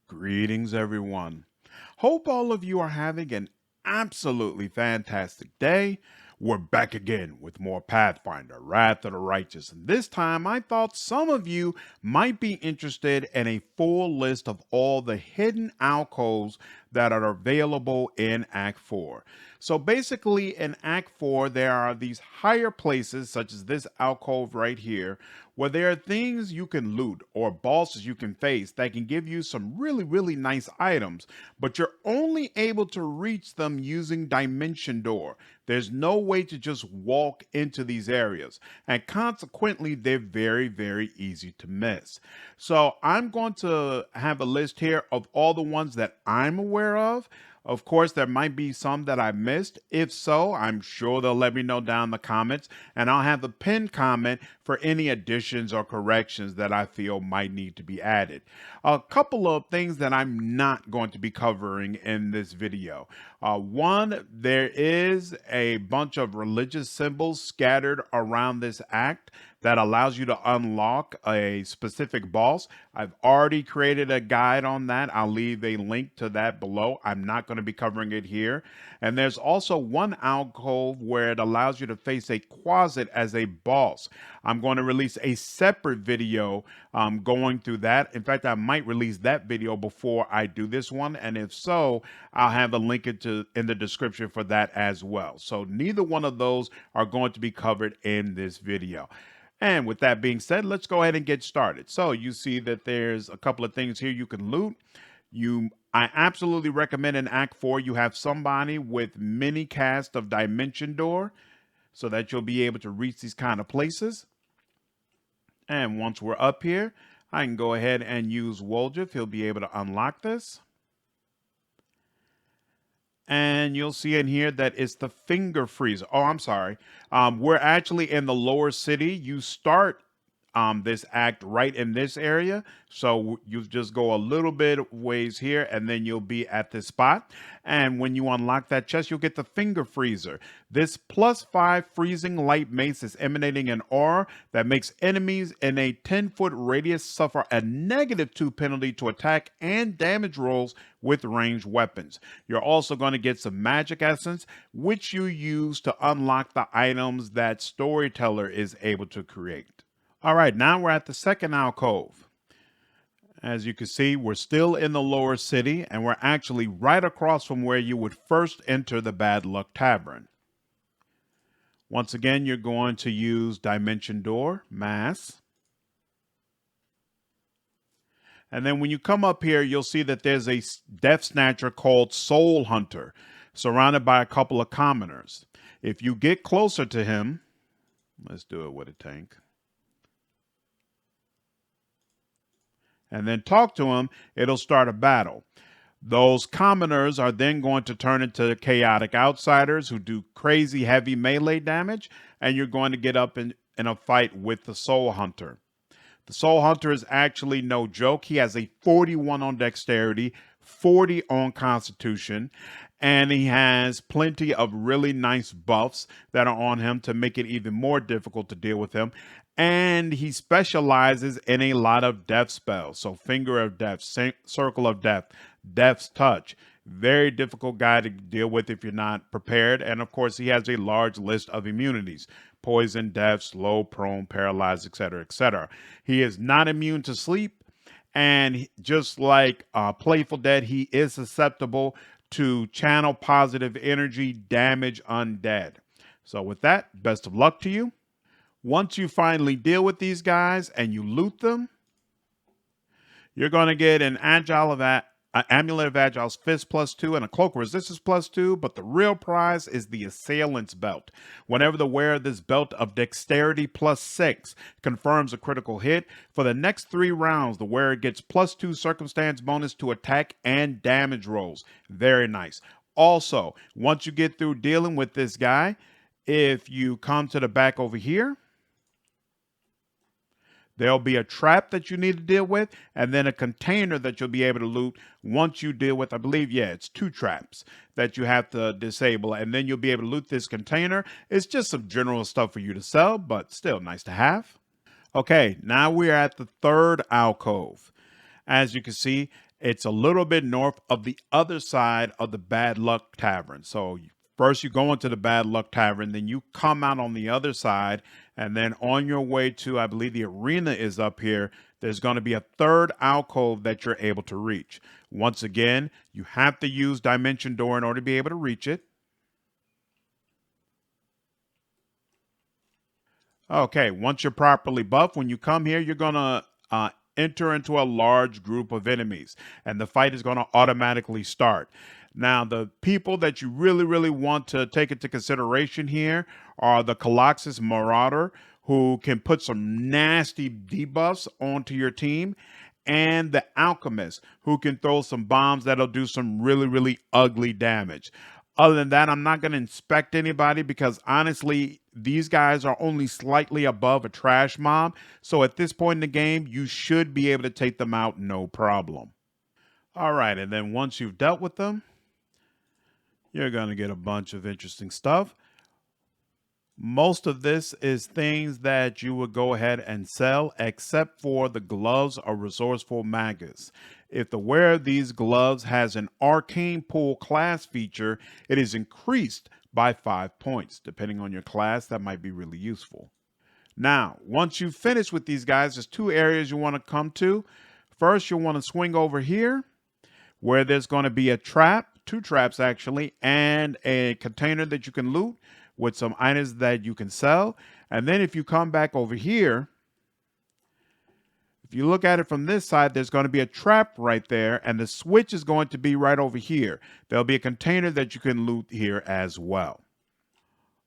Greetings, everyone. Hope all of you are having an absolutely fantastic day. We're back again with more Pathfinder, Wrath of the Righteous. And this time, I thought some of you might be interested in a full list of all the hidden alcoves that are available in Act 4. So basically, in Act 4, there are these higher places, such as this alcove right here, where there are things you can loot or bosses you can face that can give you some really nice items, but you're only able to reach them using Dimension Door. There's no way to just walk into these areas, and consequently, they're very easy to miss. So I'm going to have a list here of all the ones that I'm aware of. Of course, there might be some that I missed. If so, I'm sure they'll let me know down in the comments, and I'll have a pinned comment for any additions or corrections that I feel might need to be added. A couple of things that I'm not going to be covering in this video. One, there is a bunch of religious symbols scattered around this act that allows you to unlock a specific boss. I've already created a guide on that. I'll leave a link to that below. I'm not going to be covering it here. And there's also one alcove where it allows you to face a closet as a boss. I'm going to release a separate video going through that. In fact, I might release that video before I do this one. And if so, I'll have a link in the description for that as well. So neither one of those are going to be covered in this video. And with that being said, let's go ahead and get started. So you see that there's a couple of things here you can loot. I absolutely recommend in Act 4 you have somebody with mini cast of Dimension Door so that you'll be able to reach these kind of places. And once we're up here, I can go ahead and use Woljif. He'll be able to unlock this. And you'll see in here that it's the finger freezer. Oh, I'm sorry. We're actually in the lower city. You start this act right in this area. So you just go a little bit ways here and then you'll be at this spot. And when you unlock that chest, you'll get the finger freezer. This +5 freezing light mace is emanating an aura that makes enemies in a 10-foot radius suffer a -2 penalty to attack and damage rolls with ranged weapons. You're also going to get some magic essence, which you use to unlock the items that Storyteller is able to create. All right, now we're at the second alcove. As you can see, we're still in the lower city, and we're actually right across from where you would first enter the Bad Luck Tavern. Once again, you're going to use Dimension Door, Mass. And then when you come up here, you'll see that there's a Death Snatcher called Soul Hunter, surrounded by a couple of commoners. If you get closer to him, let's do it with a tank, and then talk to him, it'll start a battle. Those commoners are then going to turn into chaotic outsiders who do crazy heavy melee damage, and you're going to get up in a fight with the Soul Hunter. The Soul Hunter is actually no joke. He has a 41 on dexterity, 40 on constitution, and he has plenty of really nice buffs that are on him to make it even more difficult to deal with him. And he specializes in a lot of death spells. So Finger of Death, Circle of Death, Death's Touch. Very difficult guy to deal with if you're not prepared. And of course, he has a large list of immunities. Poison, death, slow, prone, paralyzed, etc., etc. He is not immune to sleep. And just like Playful Dead, he is susceptible to channel positive energy, damage undead. So with that, best of luck to you. Once you finally deal with these guys and you loot them, you're going to get an Amulet of Agile's Fist +2 and a Cloak of Resistance +2, but the real prize is the Assailant's Belt. Whenever the wearer of this belt of Dexterity +6 confirms a critical hit, for the next 3 rounds, the wearer gets +2 circumstance bonus to attack and damage rolls. Very nice. Also, once you get through dealing with this guy, if you come to the back over here, there'll be a trap that you need to deal with, and then a container that you'll be able to loot once you deal with, I believe, it's 2 traps that you have to disable, and then you'll be able to loot this container. It's just some general stuff for you to sell, but still nice to have. Okay, now we're at the third alcove. As you can see, It's a little bit north of the other side of the Bad Luck Tavern. So first you go into the Bad Luck Tavern, then you come out on the other side, and then on your way to, I believe the arena is up here, there's going to be a third alcove that you're able to reach. Once again, you have to use Dimension Door in order to be able to reach it. Okay, once you're properly buffed, when you come here, you're going to enter into a large group of enemies, and the fight is going to automatically start. Now, the people that you really want to take into consideration here are the Coloxus Marauder, who can put some nasty debuffs onto your team, and the Alchemist, who can throw some bombs that'll do some really ugly damage. Other than that, I'm not going to inspect anybody because honestly, these guys are only slightly above a trash mob. So at this point in the game, you should be able to take them out no problem. All right, and then once you've dealt with them, you're going to get a bunch of interesting stuff. Most of this is things that you would go ahead and sell, except for the gloves of Resourceful Magus. If the wearer of these gloves has an Arcane Pool class feature, it is increased by 5 points. Depending on your class, that might be really useful. Now, once you've finished with these guys, there's 2 areas you want to come to. First, you'll want to swing over here, where there's going to be a trap, 2 traps actually, and a container that you can loot with some items that you can sell. And then if you come back over here, if you look at it from this side, there's going to be a trap right there, and the switch is going to be right over here. There'll be a container that you can loot here as well.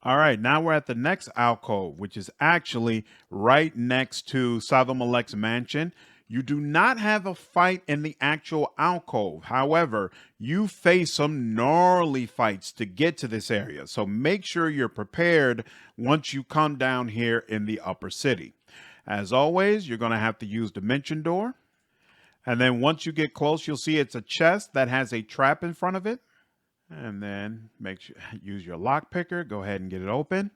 All right, now we're at the next alcove, which is actually right next to Savamalek's mansion. You do not have a fight in the actual alcove. However, you face some gnarly fights to get to this area. So make sure you're prepared once you come down here in the upper city. As always, you're going to have to use Dimension Door. And then once you get close, you'll see it's a chest that has a trap in front of it. And then use your lock picker. Go ahead and get it open.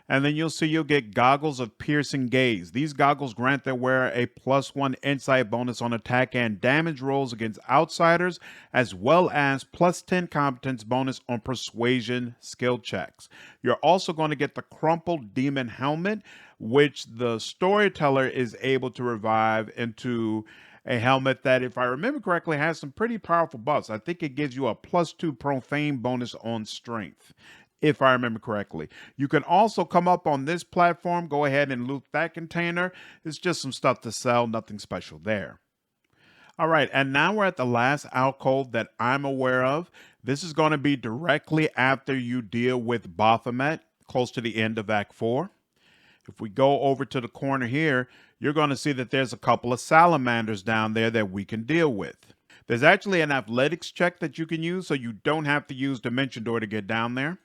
And then you'll see you'll get Goggles of Piercing Gaze. These goggles grant their wearer a +1 insight bonus on attack and damage rolls against outsiders, as well as +10 competence bonus on persuasion skill checks. You're also going to get the Crumpled Demon Helmet, which the storyteller is able to revive into a helmet that, if I remember correctly, has some pretty powerful buffs. I think it gives you a +2 profane bonus on strength, if I remember correctly. You can also come up on this platform, go ahead and loot that container. It's just some stuff to sell, nothing special there. All right, and now we're at the last alcove that I'm aware of. This is going to be directly after you deal with Baphomet, close to the end of Act 4. If we go over to the corner here, you're going to see that there's a couple of salamanders down there that we can deal with. There's actually an athletics check that you can use, so you don't have to use Dimension Door to get down there.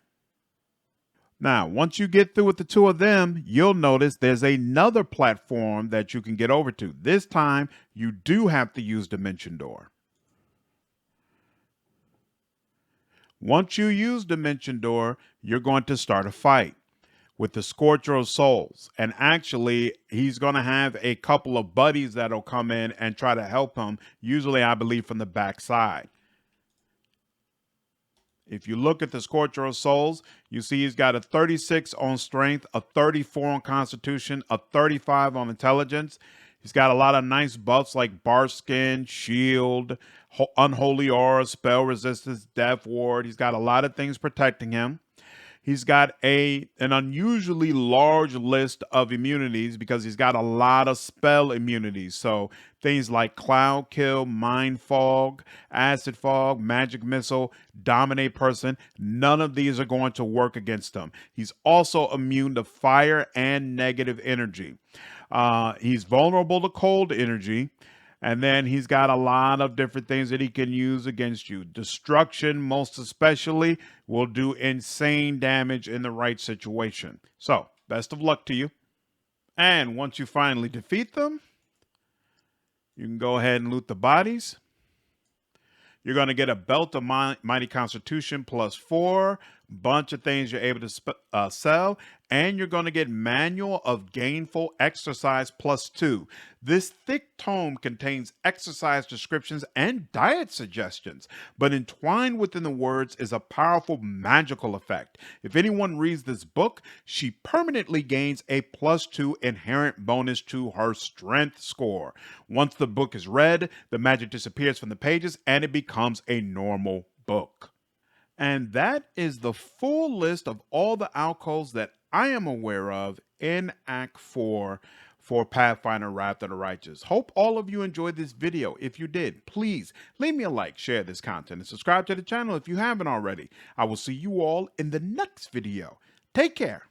Now, once you get through with the 2 of them, you'll notice there's another platform that you can get over to. This time, you do have to use Dimension Door. Once you use Dimension Door, you're going to start a fight with the Scorcher of Souls. And actually, he's going to have a couple of buddies that'll come in and try to help him, usually, I believe, from the backside. If you look at the Scorcher of Souls, you see he's got a 36 on strength, a 34 on constitution, a 35 on intelligence. He's got a lot of nice buffs like Bar Skin, Shield, Unholy Aura, Spell Resistance, Death Ward. He's got a lot of things protecting him. He's got an unusually large list of immunities because he's got a lot of spell immunities. So things like Cloud Kill, Mind Fog, Acid Fog, Magic Missile, Dominate Person, none of these are going to work against him. He's also immune to fire and negative energy. He's vulnerable to cold energy. And then he's got a lot of different things that he can use against you. Destruction, most especially, will do insane damage in the right situation. So, best of luck to you. And once you finally defeat them, you can go ahead and loot the bodies. You're going to get a Belt of Mighty Constitution +4, bunch of things you're able to sell. And you're going to get Manual of Gainful Exercise +2. This thick tome contains exercise descriptions and diet suggestions, but entwined within the words is a powerful magical effect. If anyone reads this book, she permanently gains a +2 inherent bonus to her strength score. Once the book is read, the magic disappears from the pages and it becomes a normal book. And that is the full list of all the alcoves that I am aware of in Act 4 for Pathfinder Wrath of the Righteous. Hope all of you enjoyed this video. If you did, please leave me a like, share this content, and subscribe to the channel if you haven't already. I will see you all in the next video. Take care.